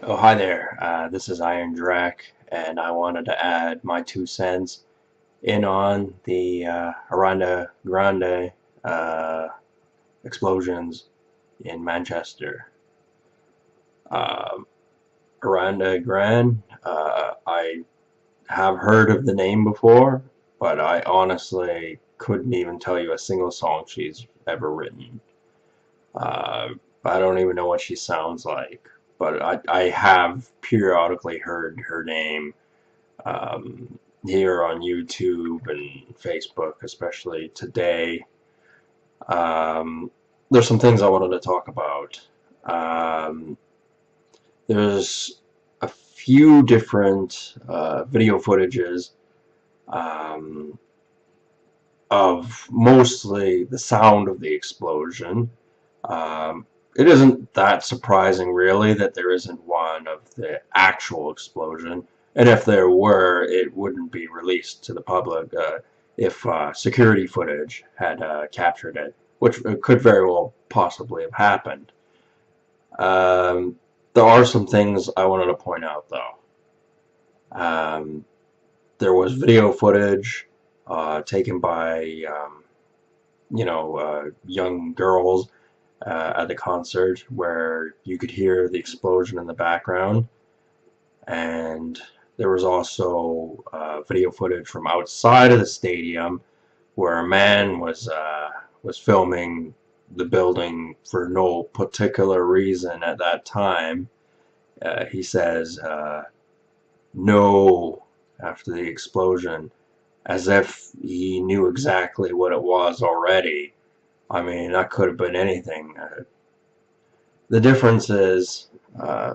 Oh, hi there. This is Iron Drac, and I wanted to add my 2 cents in on the Ariana Grande uh, explosions in Manchester. Um Ariana Grande, I have heard of the name before, but I honestly couldn't even tell you a single song she's ever written. Uh, I don't even know what she sounds like, but I have periodically heard her name here on YouTube and Facebook, especially today. Um, there's some things I wanted to talk about. Um, there's a few different video footages um, of mostly the sound of the explosion. Um, it isn't that surprising, really, that there isn't one of the actual explosion. And if there were, it wouldn't be released to the public if security footage had captured it, which could very well possibly have happened. Um, there are some things I wanted to point out, though. Um, there was video footage taken by, young girls at the concert where you could hear the explosion in the background, and there was also video footage from outside of the stadium where a man was filming the building for no particular reason at that time. He says no after the explosion, as if he knew exactly what it was already. I mean, that could have been anything. The difference is uh,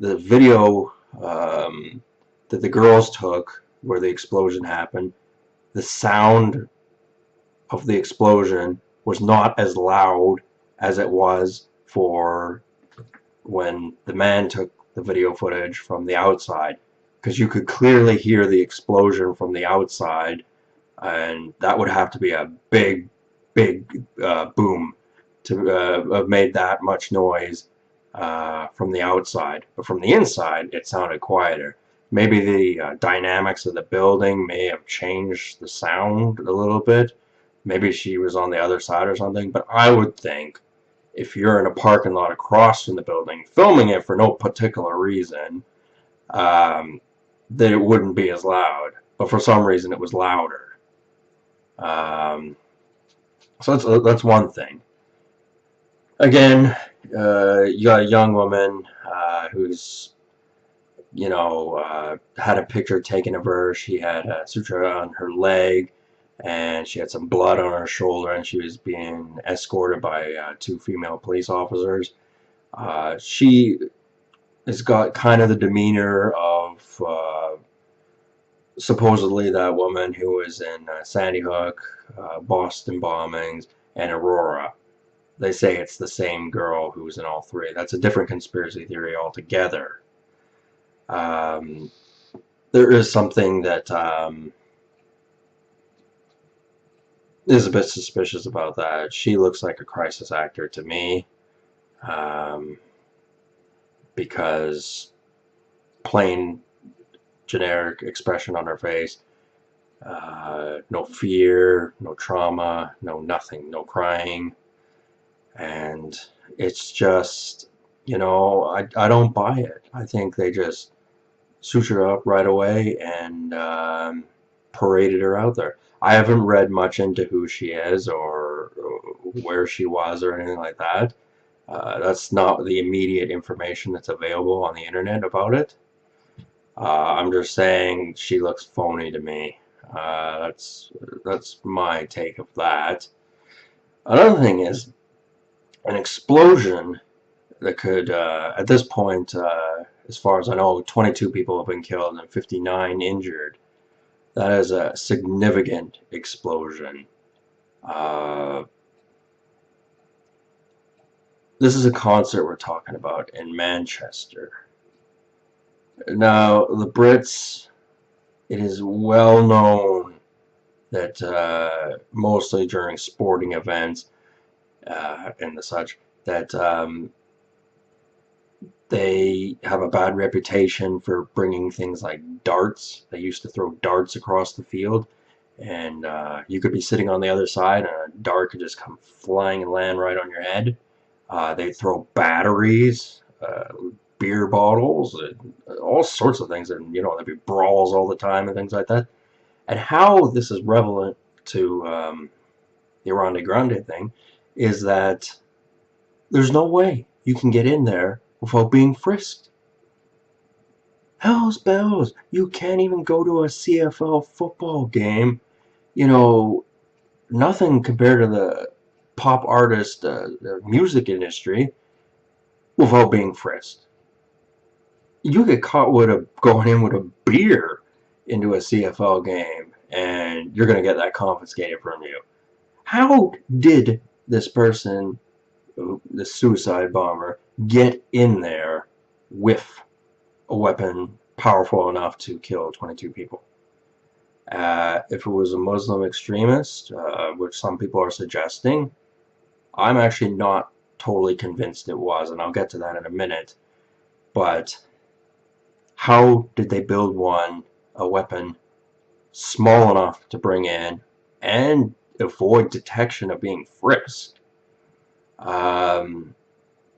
the video that the girls took where the explosion happened, the sound of the explosion was not as loud as it was for when the man took the video footage from the outside, because you could clearly hear the explosion from the outside, and that would have to be a big boom to have made that much noise from the outside. But from the inside, it sounded quieter. Maybe the dynamics of the building may have changed the sound a little bit. Maybe she was on the other side or something. But I would think if you're in a parking lot across from the building, filming it for no particular reason, um, that it wouldn't be as loud. But for some reason, it was louder. Um, so that's one thing. Again, you got a young woman who's had a picture taken of her. She had a suture on her leg, and she had some blood on her shoulder, and she was being escorted by two female police officers. She has got kind of the demeanor of supposedly that woman who was in Sandy Hook, Boston bombings, and Aurora. They say it's the same girl who was in all three. That's a different conspiracy theory altogether. Um, there is something that is a bit suspicious about that. She looks like a crisis actor to me, um, because plain generic expression on her face, no fear, no trauma, no nothing, no crying, and it's just, I don't buy it. I think they just sutured her up right away and paraded her out there. I haven't read much into who she is or where she was or anything like that. That's not the immediate information that's available on the internet about it. I'm just saying she looks phony to me. That's my take of that. Another thing is an explosion that could, at this point, as far as I know, 22 people have been killed and 59 injured. That is a significant explosion. Uh, this is a concert we're talking about in Manchester. Now, the Brits, it is well known that mostly during sporting events and the such, that They have a bad reputation for bringing things like darts. They used to throw darts across the field, and you could be sitting on the other side, and a dart could just come flying and land right on your head. They throw batteries, beer bottles, all sorts of things, and there'd be brawls all the time and things like that. And how this is relevant to the Ariana Grande thing is that there's no way you can get in there without being frisked. Hell's bells! You can't even go to a CFL football game. You know, nothing compared to the pop artist, the music industry, without being frisked. You get caught with going in with a beer into a CFL game, and you're going to get that confiscated from you. How did this person, the suicide bomber, get in there with a weapon powerful enough to kill 22 people? If it was a Muslim extremist, which some people are suggesting, I'm actually not totally convinced it was, and I'll get to that in a minute. But how did they build a weapon small enough to bring in and avoid detection of being frisked?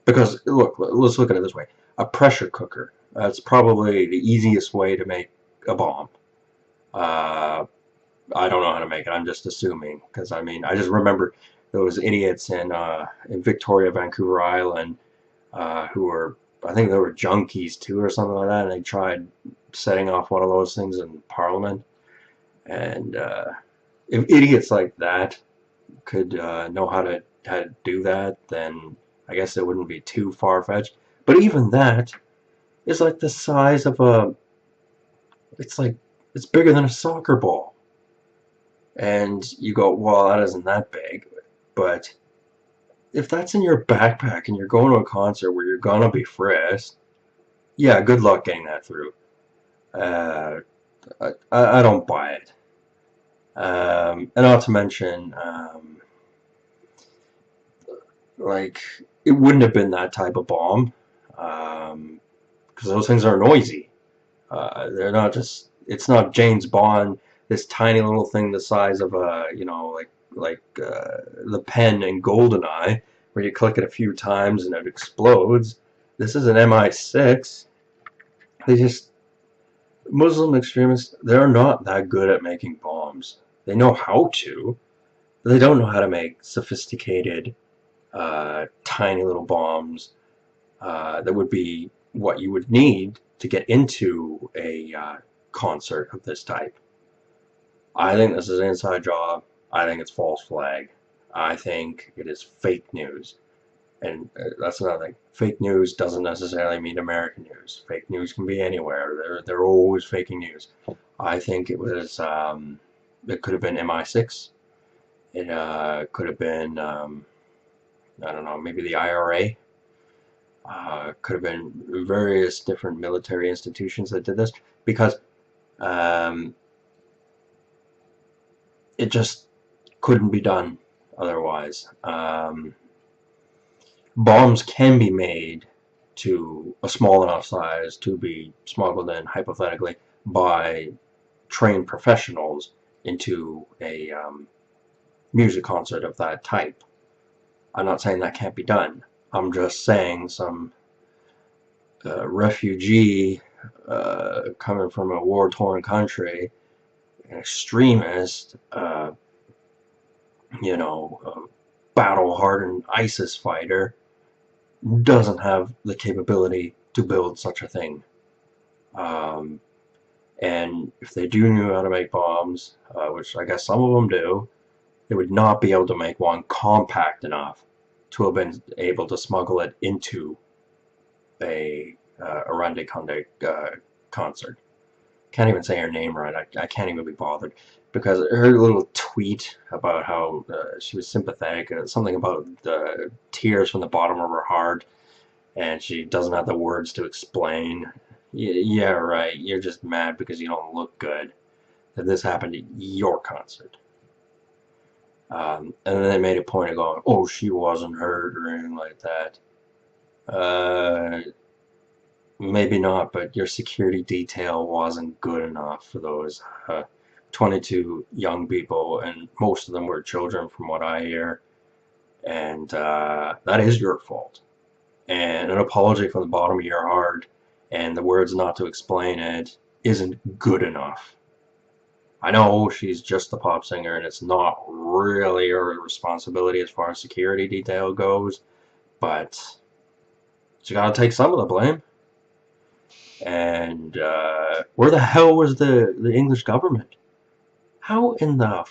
Because look, let's look at it this way: a pressure cooker. That's probably the easiest way to make a bomb. I don't know how to make it. I'm just assuming, because I mean, I just remember those idiots in Victoria, Vancouver Island, who were, I think they were junkies too or something like that, and they tried setting off one of those things in Parliament. And if idiots like that could know how to do that, then I guess it wouldn't be too far-fetched. But even that is like the size of it's bigger than a soccer ball. And you go, well, that isn't that big. But if that's in your backpack and you're going to a concert where you're gonna be frisked, yeah, good luck getting that through. Uh, I don't buy it. And not to mention, like, it wouldn't have been that type of bomb, because those things are noisy. They're not just, it's not James Bond, this tiny little thing the size of a, the pen in GoldenEye, where you click it a few times and it explodes. This is an MI6. They just, Muslim extremists, they're not that good at making bombs. They know how to, but they don't know how to make sophisticated, tiny little bombs that would be what you would need to get into a concert of this type. I think this is an inside job. I think it's false flag. I think it is fake news. And that's another thing. Fake news doesn't necessarily mean American news. Fake news can be anywhere. They're always faking news. I think it was, it could have been MI6. It could have been, I don't know, maybe the IRA. Could have been various different military institutions that did this, because um, it just couldn't be done otherwise. Bombs can be made to a small enough size to be smuggled in, hypothetically, by trained professionals into a music concert of that type. I'm not saying that can't be done. I'm just saying some refugee coming from a war-torn country, an extremist, battle-hardened ISIS fighter, doesn't have the capability to build such a thing. And if they do know how to make bombs, which I guess some of them do, they would not be able to make one compact enough to have been able to smuggle it into a Ariana Grande concert. Can't even say her name right. I can't even be bothered, because her little tweet about how she was sympathetic, something about the tears from the bottom of her heart, and she doesn't have the words to explain. Yeah, right. You're just mad because you don't look good that this happened at your concert. And then they made a point of going, oh, she wasn't hurt or anything like that. maybe not, but your security detail wasn't good enough for those 22 young people, and most of them were children, from what I hear. And that is your fault. And an apology from the bottom of your heart and the words not to explain it isn't good enough. I know she's just the pop singer and it's not really her responsibility as far as security detail goes, but she gotta take some of the blame. And where the hell was the English government? How in the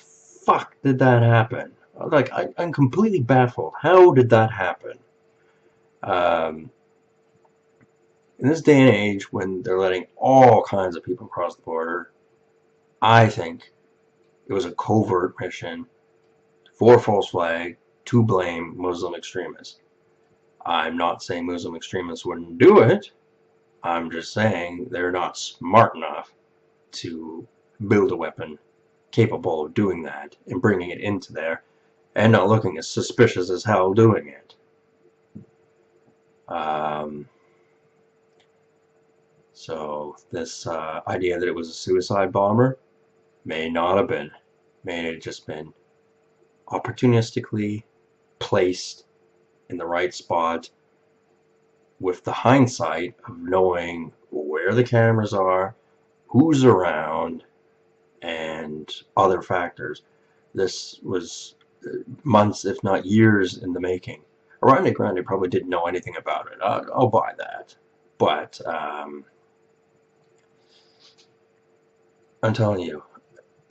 fuck did that happen? Like, I'm completely baffled. How did that happen? Um, in this day and age, when they're letting all kinds of people cross the border, I think it was a covert mission for false flag to blame Muslim extremists. I'm not saying Muslim extremists wouldn't do it. I'm just saying they're not smart enough to build a weapon capable of doing that and bringing it into there and not looking as suspicious as hell doing it. So this idea that it was a suicide bomber may not have been. May have just been opportunistically placed in the right spot with the hindsight of knowing where the cameras are, who's around, and other factors. This was months, if not years, in the making. Ariana Grande probably didn't know anything about it. I'll buy that. But I'm telling you,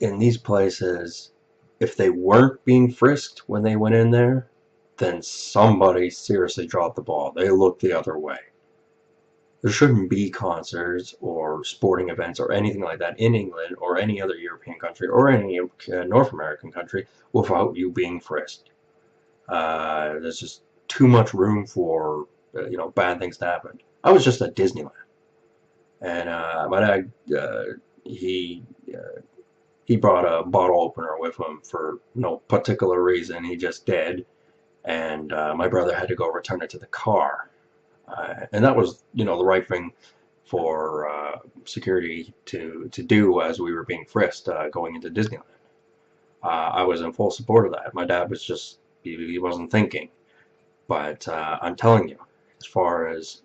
in these places, if they weren't being frisked when they went in there, then somebody seriously dropped the ball. They looked the other way. There shouldn't be concerts or sporting events or anything like that in England or any other European country or any North American country without you being frisked. There's just too much room for bad things to happen. I was just at Disneyland, and my dad he brought a bottle opener with him for no particular reason. He just did, and my brother had to go return it to the car. And that was, the right thing for security to do as we were being frisked going into Disneyland. I was in full support of that. My dad was just, he wasn't thinking. But I'm telling you, as far as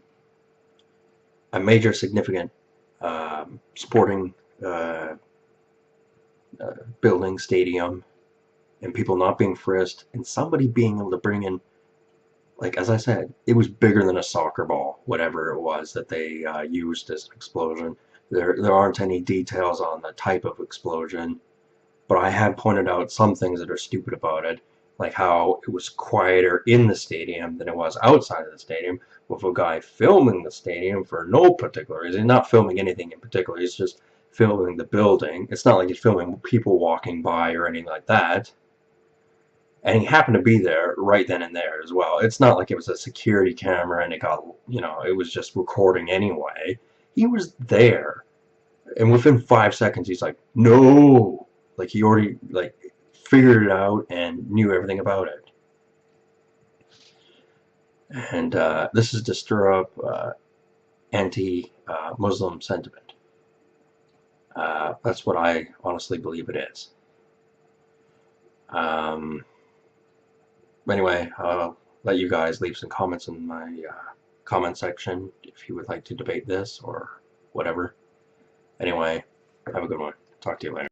a major significant sporting building, stadium, and people not being frisked, and somebody being able to bring in, like, as I said, it was bigger than a soccer ball, whatever it was that they used as an explosion. There aren't any details on the type of explosion, but I have pointed out some things that are stupid about it, like how it was quieter in the stadium than it was outside of the stadium, with a guy filming the stadium for no particular reason, not filming anything in particular, he's just filming the building. It's not like he's filming people walking by or anything like that. And he happened to be there right then and there as well. It's not like it was a security camera and it got, it was just recording anyway. He was there. And within 5 seconds, he's like, no. Like, he already, figured it out and knew everything about it. And this is to stir up anti-Muslim sentiment. That's what I honestly believe it is. Anyway, I'll let you guys leave some comments in my comment section if you would like to debate this or whatever. Anyway, have a good one. Talk to you later.